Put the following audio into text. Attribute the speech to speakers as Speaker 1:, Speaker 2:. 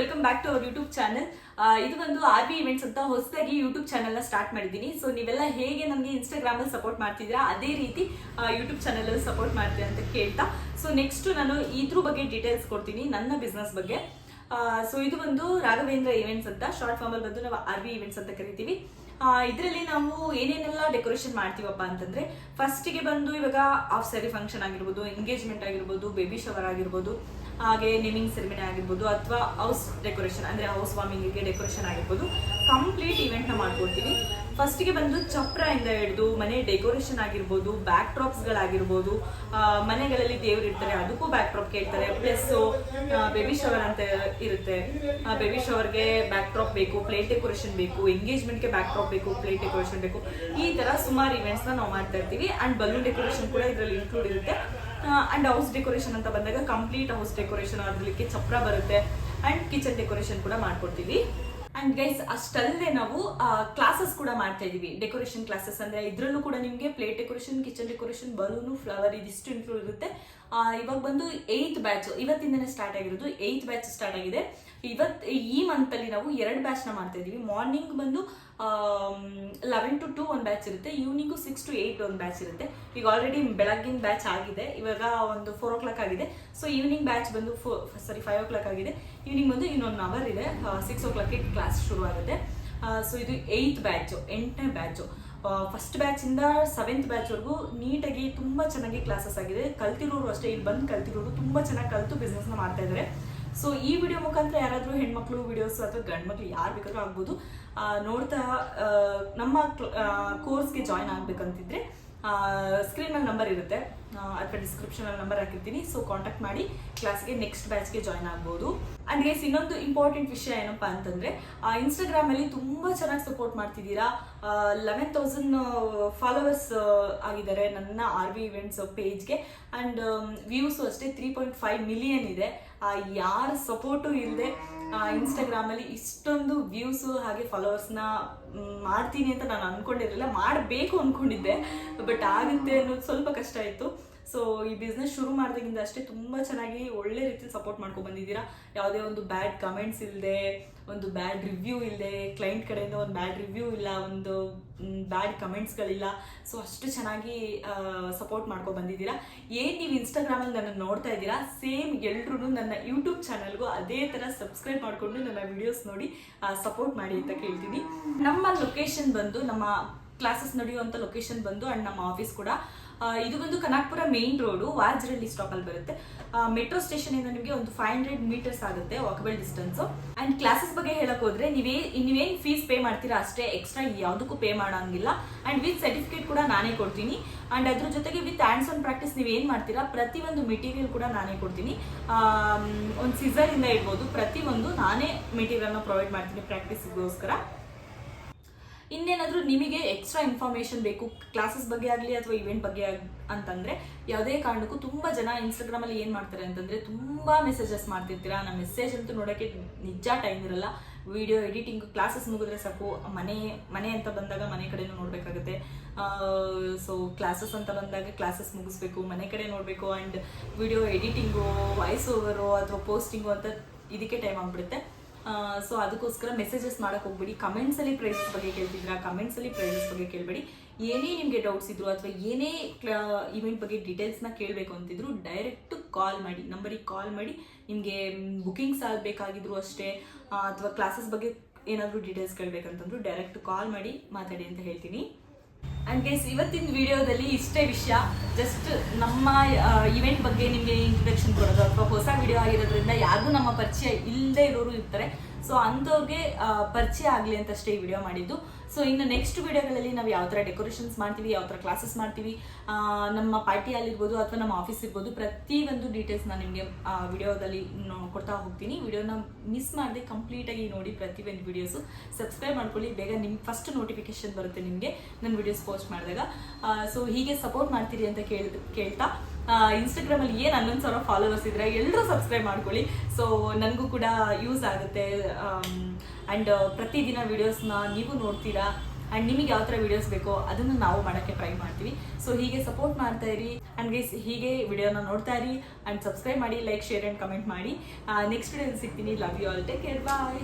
Speaker 1: Welcome back to our YouTube channel. ಇದು ಒಂದು RB events ಅಂತ ಹೊಸದಾಗಿ ಯೂಟ್ಯೂಬ್ ಚಾನಲ್ನ ಸ್ಟಾರ್ಟ್ ಮಾಡಿದ್ದೀನಿ. ಸೊ ನೀವೆಲ್ಲ ಹೇಗೆ ನಮಗೆ ಇನ್ಸ್ಟಾಗ್ರಾಮಲ್ಲಿ ಸಪೋರ್ಟ್ ಮಾಡ್ತಿದ್ದೀರಾ ಅದೇ ರೀತಿ ಯೂಟ್ಯೂಬ್ ಚಾನಲಲ್ಲಿ ಸಪೋರ್ಟ್ ಮಾಡ್ತೀರಾ ಅಂತ ಕೇಳ್ತಾ, ಸೊ ನೆಕ್ಸ್ಟ್ ನಾನು ಇದ್ರ ಬಗ್ಗೆ ಡೀಟೇಲ್ಸ್ ಕೊಡ್ತೀನಿ, ನನ್ನ ಬಿಸ್ನೆಸ್ ಬಗ್ಗೆ. ಸೊ ಇದು ಒಂದು ರಾಘವೇಂದ್ರ ಇವೆಂಟ್ಸ್ ಅಂತ, ಶಾರ್ಟ್ ಫಾರ್ಮಲ್ಲಿ ಬಂದು ನಾವು RB ಇವೆಂಟ್ಸ್ ಅಂತ ಕರಿತೀವಿ. ಇದರಲ್ಲಿ ನಾವು ಏನೇನೆಲ್ಲ ಡೆಕೋರೇಷನ್ ಮಾಡ್ತೀವಪ್ಪ ಅಂತಂದ್ರೆ, ಫಸ್ಟಿಗೆ ಬಂದು ಇವಾಗ ಆಫ್ ಸ್ಯಾರಿ ಫಂಕ್ಷನ್ ಆಗಿರ್ಬೋದು, ಎಂಗೇಜ್ಮೆಂಟ್ ಆಗಿರ್ಬೋದು, ಬೇಬಿ ಶವರ್ ಆಗಿರ್ಬೋದು, ಹಾಗೆ ನೇಮಿಂಗ್ ಸೆರೆಮನಿ ಆಗಿರ್ಬೋದು, ಅಥವಾ ಹೌಸ್ ಡೆಕೋರೇಷನ್ ಅಂದ್ರೆ ಹೌಸ್ ವಾರ್ಮಿಂಗಿಗೆ ಡೆಕೋರೇಷನ್ ಆಗಿರ್ಬೋದು, ಕಂಪ್ಲೀಟ್ ಇವೆಂಟ್ನ ಮಾಡ್ಕೊಡ್ತೀವಿ. ಫಸ್ಟಿಗೆ ಬಂದು ಚಪ್ರದಿಂದ ಹಿಡಿದು ಮನೆ ಡೆಕೋರೇಷನ್ ಆಗಿರ್ಬೋದು, ಬ್ಯಾಕ್ ಡ್ರಾಪ್ಸ್ಗಳಾಗಿರ್ಬೋದು, ಮನೆಗಳಲ್ಲಿ ದೇವ್ರು ಇರ್ತಾರೆ ಅದಕ್ಕೂ ಬ್ಯಾಕ್ ಡ್ರಾಪ್ ಕೇಳ್ತಾರೆ. ಪ್ಲಸ್ ಬೇಬಿ ಶವರ್ ಅಂತ ಇರುತ್ತೆ, ಬೇಬಿ ಶವರ್ಗೆ ಬ್ಯಾಕ್ ಡ್ರಾಪ್ ಬೇಕು, ಪ್ಲೇಟ್ ಡೆಕೋರೇಷನ್ ಬೇಕು, ಎಂಗೇಜ್ಮೆಂಟ್ಗೆ ಬ್ಯಾಕ್ ಡ್ರಾಪ್ ಬೇಕು, ಪ್ಲೇಟ್ ಡೆಕೋರೇಷನ್ ಬೇಕು. ಈ ತರ ಸುಮಾರು ಇವೆಂಟ್ಸ್ನ ನಾವು ಮಾಡ್ತಾ ಇರ್ತೀವಿ. ಅಂಡ್ ಬಲೂನ್ ಡೆಕೋರೇಷನ್ ಕೂಡ ಇದರಲ್ಲಿ ಇನ್ಕ್ಲೂಡ್ ಇರುತ್ತೆ. ಅಂಡ್ ಹೌಸ್ ಡೆಕೋರೇಷನ್ ಅಂತ ಬಂದಾಗ ಕಂಪ್ಲೀಟ್ ಹೌಸ್ ಡೆಕೋರೇಷನ್ ಅದಕ್ಕೆ ಚಪ್ರ ಬರುತ್ತೆ. ಅಂಡ್ ಕಿಚನ್ ಡೆಕೋರೇಷನ್ ಕೂಡ ಮಾಡ್ಕೊಡ್ತೀವಿ. ಅಂಡ್ ಗೈಸ್, ಅಷ್ಟಲ್ಲದೆ ನಾವು ಕ್ಲಾಸಸ್ ಕೂಡ ಮಾಡ್ತಾ ಇದೀವಿ, ಡೆಕೋರೇಷನ್ ಕ್ಲಾಸಸ್. ಅಂದ್ರೆ ಇದ್ರಲ್ಲೂ ಕೂಡ ನಿಮಗೆ plate decoration, kitchen decoration, balloon, flower ಇದಿಷ್ಟು ಇನ್ಕ್ಲೂಡ್ ಇರುತ್ತೆ. ಇವಾಗ ಬಂದು 8th ಬ್ಯಾಚ್ ಇವತ್ತಿಂದನೇ ಸ್ಟಾರ್ಟ್ ಆಗಿರೋದು. 8th ಬ್ಯಾಚ್ ಸ್ಟಾರ್ಟ್ ಆಗಿದೆ. ಈ ಮಂತ್ ಅಲ್ಲಿ ನಾವು 2 ಬ್ಯಾಚ್ ನ ಮಾಡ್ತಾ ಇದೀವಿ. ಮಾರ್ನಿಂಗ್ ಬಂದು 11 to 2 ಒಂದು ಬ್ಯಾಚ್ ಇರುತ್ತೆ, ಈವ್ನಿಂಗು 6 to 8 ಒಂದು ಬ್ಯಾಚ್ ಇರುತ್ತೆ. ಈಗ ಆಲ್ರೆಡಿ ಬೆಳಗ್ಗಿನ ಬ್ಯಾಚ್ ಆಗಿದೆ, ಇವಾಗ ಒಂದು 4 o'clock ಆಗಿದೆ. ಸೊ ಈವ್ನಿಂಗ್ ಬ್ಯಾಚ್ ಬಂದು 5 o'clock ಆಗಿದೆ. ಈವ್ನಿಂಗ್ ಬಂದು ಇನ್ನೊಂದು ಅವರ್ ಇದೆ, 6 o'clock ಕ್ಲಾಸ್ ಶುರು ಆಗುತ್ತೆ. ಸೊ ಇದು 8th ಬ್ಯಾಚ್, 8ನೇ ಬ್ಯಾಚು. ಫಸ್ಟ್ ಬ್ಯಾಚ್ ಇಂದ 7th ಬ್ಯಾಚ್ ವರೆಗೂ ನೀಟಾಗಿ ತುಂಬಾ ಚೆನ್ನಾಗಿ ಕ್ಲಾಸಸ್ ಆಗಿದೆ. ಕಲ್ತಿರೋರು ಅಷ್ಟೇ, ಇಲ್ಲಿ ಬಂದು ಕಲ್ತಿರೋರು ತುಂಬಾ ಚೆನ್ನಾಗಿ ಕಲ್ತು ಬಿಸ್ನೆಸ್ ನ ಮಾಡ್ತಾ ಇದ್ದಾರೆ. ಸೊ ಈ ವಿಡಿಯೋ ಮುಖಾಂತರ ಯಾರಾದರೂ ಹೆಣ್ಮಕ್ಳು ವಿಡಿಯೋಸ್ ಅಥವಾ ಗಂಡು ಮಕ್ಳು ಯಾರು ಬೇಕಾದ್ರೂ ಆಗ್ಬೋದು ನೋಡ್ತಾ ನಮ್ಮ ಕೋರ್ಸ್ಗೆ ಜಾಯ್ನ್ ಆಗ್ಬೇಕಂತಿದ್ರೆ ಸ್ಕ್ರೀನ್ ಮೇಲೆ ನಂಬರ್ ಇರುತ್ತೆ, ಅಥವಾ ಡಿಸ್ಕ್ರಿಪ್ಷನ್ ಅಲ್ಲಿ ನಂಬರ್ ಹಾಕಿರ್ತೀನಿ. ಸೊ ಕಾಂಟ್ಯಾಕ್ಟ್ ಮಾಡಿ ಕ್ಲಾಸ್ಗೆ ನೆಕ್ಸ್ಟ್ ಬ್ಯಾಚ್ಗೆ ಜಾಯ್ನ್ ಆಗ್ಬೋದು. ಅಂಡ್ ಗೈಸ್, ಇನ್ನೊಂದು ಇಂಪಾರ್ಟೆಂಟ್ ವಿಷಯ ಏನಪ್ಪಾ ಅಂತಂದ್ರೆ, ಇನ್ಸ್ಟಾಗ್ರಾಮ್ ಅಲ್ಲಿ ತುಂಬಾ ಚೆನ್ನಾಗಿ ಸಪೋರ್ಟ್ ಮಾಡ್ತಿದ್ದೀರಾ. 11,000 ಫಾಲೋವರ್ಸ್ ಆಗಿದ್ದಾರೆ ನನ್ನ RB ಇವೆಂಟ್ಸ್ ಪೇಜ್ಗೆ. ಅಂಡ್ ವ್ಯೂಸು ಅಷ್ಟೇ 3.5 ಮಿಲಿಯನ್ ಇದೆ. ಯಾರ ಸಪೋರ್ಟು ಇಲ್ಲದೆ ಇನ್ಸ್ಟಾಗ್ರಾಮ್ ಅಲ್ಲಿ ಇಷ್ಟೊಂದು ವ್ಯೂಸು ಹಾಗೆ ಫಾಲೋವರ್ಸ್ನ ಮಾಡ್ತೀನಿ ಅಂತ ನಾನು ಅನ್ಕೊಂಡಿರಲಿಲ್ಲ. ಮಾಡಬೇಕು ಅನ್ಕೊಂಡಿದ್ದೆ, ಬಟ್ ಆಗುತ್ತೆ ಅನ್ನೋದು ಸ್ವಲ್ಪ ಕಷ್ಟ ಆಯಿತು. ಸೊ ಈ ಬಿಸ್ನೆಸ್ ಶುರು ಮಾಡಿದಾಗಿಂದ ಅಷ್ಟೇ ತುಂಬ ಚೆನ್ನಾಗಿ ಒಳ್ಳೆ ರೀತಿಯಲ್ಲಿ ಸಪೋರ್ಟ್ ಮಾಡ್ಕೊಂಡು ಬಂದಿದ್ದೀರಾ. ಯಾವುದೇ ಒಂದು ಬ್ಯಾಡ್ ಕಮೆಂಟ್ಸ್ ಇಲ್ಲದೆ, ಒಂದು ಬ್ಯಾಡ್ ರಿವ್ಯೂ ಇಲ್ಲದೆ, ಕ್ಲೈಂಟ್ ಕಡೆಯಿಂದ ಒಂದು ಬ್ಯಾಡ್ ರಿವ್ಯೂ ಇಲ್ಲ, ಒಂದು ಬ್ಯಾಡ್ ಕಮೆಂಟ್ಸ್ಗಳಿಲ್ಲ. ಸೊ ಅಷ್ಟು ಚೆನ್ನಾಗಿ ಸಪೋರ್ಟ್ ಮಾಡ್ಕೊಂಡು ಬಂದಿದ್ದೀರಾ. ಏನು ನೀವು ಇನ್ಸ್ಟಾಗ್ರಾಮಲ್ಲಿ ನನ್ನನ್ನು ನೋಡ್ತಾ ಇದ್ದೀರಾ, ಸೇಮ್ ಎಲ್ಲರೂ ನನ್ನ ಯೂಟ್ಯೂಬ್ ಚಾನಲ್ಗೂ ಅದೇ ಥರ ಸಬ್ಸ್ಕ್ರೈಬ್ ಮಾಡಿಕೊಂಡು ನನ್ನ ವಿಡಿಯೋಸ್ ನೋಡಿ ಸಪೋರ್ಟ್ ಮಾಡಿ ಅಂತ ಕೇಳ್ತೀನಿ. ನಮ್ಮ ಲೊಕೇಶನ್ ಬಂದು, ನಮ್ಮ ಕ್ಲಾಸಸ್ ನಡೆಯುವಂಥ ಲೊಕೇಶನ್ ಬಂದು ಅಂಡ್ ನಮ್ಮ ಆಫೀಸ್ ಕೂಡ ಇದು ಬಂದು Kanakapura main road, Vajarahalli stop ಅಲ್ಲಿ ಬರುತ್ತೆ. ಮೆಟ್ರೋ ಸ್ಟೇಷನ್ ಇಂದ ನಿಮಗೆ ಒಂದು 500 meters ಆಗುತ್ತೆ ವಾಕಬಲ್ ಡಿಸ್ಟೆನ್ಸ್. ಅಂಡ್ ಕ್ಲಾಸಸ್ ಬಗ್ಗೆ ಹೇಳಕ್ ಹೋದ್ರೆ, ನೀವೇನ್ ಫೀಸ್ ಪೇ ಮಾಡ್ತೀರಾ ಅಷ್ಟೇ, ಎಕ್ಸ್ಟ್ರಾ ಯಾವುದಕ್ಕೂ ಪೇ ಮಾಡೋಂಗಿಲ್ಲ. ಅಂಡ್ ವಿತ್ ಸರ್ಟಿಫಿಕೇಟ್ ಕೂಡ ನಾನೇ ಕೊಡ್ತೀನಿ. ಅಂಡ್ ಅದ್ರ ಜೊತೆಗೆ ವಿತ್ ಹ್ಯಾಂಡ್ಸ್ ಆನ್ ಪ್ರಾಕ್ಟೀಸ್ ನೀವೇನ್ ಮಾಡ್ತೀರಾ ಪ್ರತಿಯೊಂದು ಮೆಟೀರಿಯಲ್ ಕೂಡ ನಾನೇ ಕೊಡ್ತೀನಿ. ಒಂದು ಸಿಸರ್ ಇಂದ ಇಡ್ಬೋದು, ಪ್ರತಿಯೊಂದು ನಾನೇ ಮೆಟೀರಿಯಲ್ನ ಪ್ರೊವೈಡ್ ಮಾಡ್ತೀನಿ ಪ್ರಾಕ್ಟೀಸ್ಗೋಸ್ಕರ. ಇನ್ನೇನಾದರೂ ನಿಮಗೆ ಎಕ್ಸ್ಟ್ರಾ ಇನ್ಫಾರ್ಮೇಷನ್ ಬೇಕು ಕ್ಲಾಸಸ್ ಬಗ್ಗೆ ಆಗಲಿ ಅಥವಾ ಇವೆಂಟ್ ಬಗ್ಗೆ ಅಂತಂದರೆ, ಯಾವುದೇ ಕಾರಣಕ್ಕೂ ತುಂಬ ಜನ ಇನ್ಸ್ಟಾಗ್ರಾಮಲ್ಲಿ ಏನು ಮಾಡ್ತಾರೆ ಅಂತಂದರೆ, ತುಂಬ ಮೆಸೇಜಸ್ ಮಾಡ್ತಿರ್ತೀರಾ. ನಮ್ಮ ಮೆಸೇಜ್ ಅಂತೂ ನೋಡೋಕ್ಕೆ ನಿಜ ಟೈಮ್ ಇರಲ್ಲ. ವಿಡಿಯೋ ಎಡಿಟಿಂಗ್ ಕ್ಲಾಸಸ್ ಮುಗಿದ್ರೆ ಸಾಕು, ಮನೆ ಅಂತ ಬಂದಾಗ ಮನೆ ಕಡೆನೂ ನೋಡಬೇಕಾಗುತ್ತೆ. ಸೊ ಕ್ಲಾಸಸ್ ಅಂತ ಬಂದಾಗ ಕ್ಲಾಸಸ್ ಮುಗಿಸ್ಬೇಕು, ಮನೆ ಕಡೆ ನೋಡಬೇಕು. And video editing, voice over ಅಥವಾ ಪೋಸ್ಟಿಂಗು ಅಂತ ಇದಕ್ಕೆ ಟೈಮ್ ಆಗಿಬಿಡುತ್ತೆ. ಸೊ ಅದಕ್ಕೋಸ್ಕರ ಮೆಸೇಜಸ್ ಮಾಡೋಕೆ ಹೋಗ್ಬೇಡಿ. ಕಮೆಂಟ್ಸಲ್ಲಿ ಪ್ರೈಸಸ್ ಬಗ್ಗೆ ಕೇಳ್ತಿದ್ದೀರಾ, ಕಮೆಂಟ್ಸಲ್ಲಿ ಪ್ರೈಸಸ್ ಬಗ್ಗೆ ಕೇಳಬೇಡಿ. ಏನೇ ನಿಮಗೆ ಡೌಟ್ಸ್ ಇದ್ರು ಅಥವಾ ಏನೇ ಇವೆಂಟ್ ಬಗ್ಗೆ ಡೀಟೇಲ್ಸ್ನ ಕೇಳಬೇಕು ಅಂತಿದ್ರು, ಡೈರೆಕ್ಟ್ ಕಾಲ್ ಮಾಡಿ, ನಂಬರಿಗೆ ಕಾಲ್ ಮಾಡಿ. ನಿಮಗೆ ಬುಕಿಂಗ್ಸ್ ಆಗಬೇಕಾಗಿದ್ರು ಅಷ್ಟೇ, ಅಥವಾ ಕ್ಲಾಸಸ್ ಬಗ್ಗೆ ಏನಾದರೂ ಡೀಟೇಲ್ಸ್ ಕೇಳಬೇಕಂತಂದ್ರು ಡೈರೆಕ್ಟ್ ಕಾಲ್ ಮಾಡಿ ಮಾತಾಡಿ ಅಂತ ಹೇಳ್ತೀನಿ. ಅಂಡ್ ಗೈಸ್, ಇವತ್ತಿನ ವಿಡಿಯೋದಲ್ಲಿ ಇಷ್ಟೇ ವಿಷಯ. ಜಸ್ಟ್ ನಮ್ಮ ಇವೆಂಟ್ ಬಗ್ಗೆ ನಿಮಗೆ ಇಂಟ್ರೊಡಕ್ಷನ್ ಕೊಡೋದು, ಅಥವಾ ಹೊಸ ವಿಡಿಯೋ ಆಗಿರೋದ್ರಿಂದ ಯಾರಿಗೂ ನಮ್ಮ ಪರಿಚಯ ಇಲ್ಲದೆ ಇರೋರು ಇರ್ತಾರೆ. ಸೊ ಅಂಥವ್ರಿಗೆ ಪರಿಚಯ ಆಗಲಿ ಅಂತಷ್ಟೇ ಈ ವಿಡಿಯೋ ಮಾಡಿದ್ದು. ಸೊ ಇನ್ನು ನೆಕ್ಸ್ಟ್ ವಿಡಿಯೋಗಳಲ್ಲಿ ನಾವು ಯಾವ ಥರ ಡೆಕೋರೇಷನ್ಸ್ ಮಾಡ್ತೀವಿ, ಯಾವ ಥರ ಕ್ಲಾಸಸ್ ಮಾಡ್ತೀವಿ, ನಮ್ಮ ಪಾರ್ಟಿ ಅಲ್ಲಿರ್ಬೋದು ಅಥವಾ ನಮ್ಮ ಆಫೀಸ್ ಇರ್ಬೋದು, ಪ್ರತಿಯೊಂದು ಡೀಟೇಲ್ಸ್ ನಾನು ನಿಮಗೆ ವಿಡಿಯೋದಲ್ಲಿ ಕೊಡ್ತಾ ಹೋಗ್ತೀನಿ. ವಿಡಿಯೋನ ಮಿಸ್ ಮಾಡದೆ ಕಂಪ್ಲೀಟಾಗಿ ನೋಡಿ ಪ್ರತಿಯೊಂದು ವಿಡಿಯೋಸು. ಸಬ್ಸ್ಕ್ರೈಬ್ ಮಾಡ್ಕೊಳ್ಳಿ, ಬೇಗ ನಿಮ್ಮ ಫಸ್ಟ್ ನೋಟಿಫಿಕೇಶನ್ ಬರುತ್ತೆ ನಿಮಗೆ ನನ್ನ ವಿಡಿಯೋಸ್ ಪೋಸ್ಟ್ ಮಾಡಿದಾಗ. ಸೊ ಹೀಗೆ ಸಪೋರ್ಟ್ ಮಾಡ್ತೀರಿ ಅಂತ ಕೇಳ್ತಾ, ಇನ್ಸ್ಟಾಗ್ರಾಮಲ್ಲಿ ಏನು 11,000 ಫಾಲೋವರ್ಸ್ ಇದ್ರೆ ಎಲ್ಲರೂ ಸಬ್ಸ್ಕ್ರೈಬ್ ಮಾಡ್ಕೊಳ್ಳಿ. ಸೊ ನನಗೂ ಕೂಡ ಯೂಸ್ ಆಗುತ್ತೆ. ಆ್ಯಂಡ್ ಪ್ರತಿದಿನ ವಿಡಿಯೋಸ್ನ ನೀವು ನೋಡ್ತೀರಾ. ಆ್ಯಂಡ್ ನಿಮಗೆ ಯಾವ ಥರ ವೀಡಿಯೋಸ್ ಬೇಕೋ ಅದನ್ನು ನಾವು ಮಾಡೋಕ್ಕೆ ಟ್ರೈ ಮಾಡ್ತೀವಿ. ಸೊ ಹೀಗೆ ಸಪೋರ್ಟ್ ಮಾಡ್ತಾ ಇರಿ ಆ್ಯಂಡ್ ಗೈಸ್ ಹೀಗೆ ವಿಡಿಯೋನ ನೋಡ್ತಾ ಇರಿ ಆ್ಯಂಡ್ ಸಬ್ಸ್ಕ್ರೈಬ್ ಮಾಡಿ, ಲೈಕ್, ಶೇರ್ ಆ್ಯಂಡ್ ಕಮೆಂಟ್ ಮಾಡಿ. ನೆಕ್ಸ್ಟ್ ವಿಡಿಯೋದಲ್ಲಿ ಸಿಗ್ತೀನಿ. Love you all, take care, bye.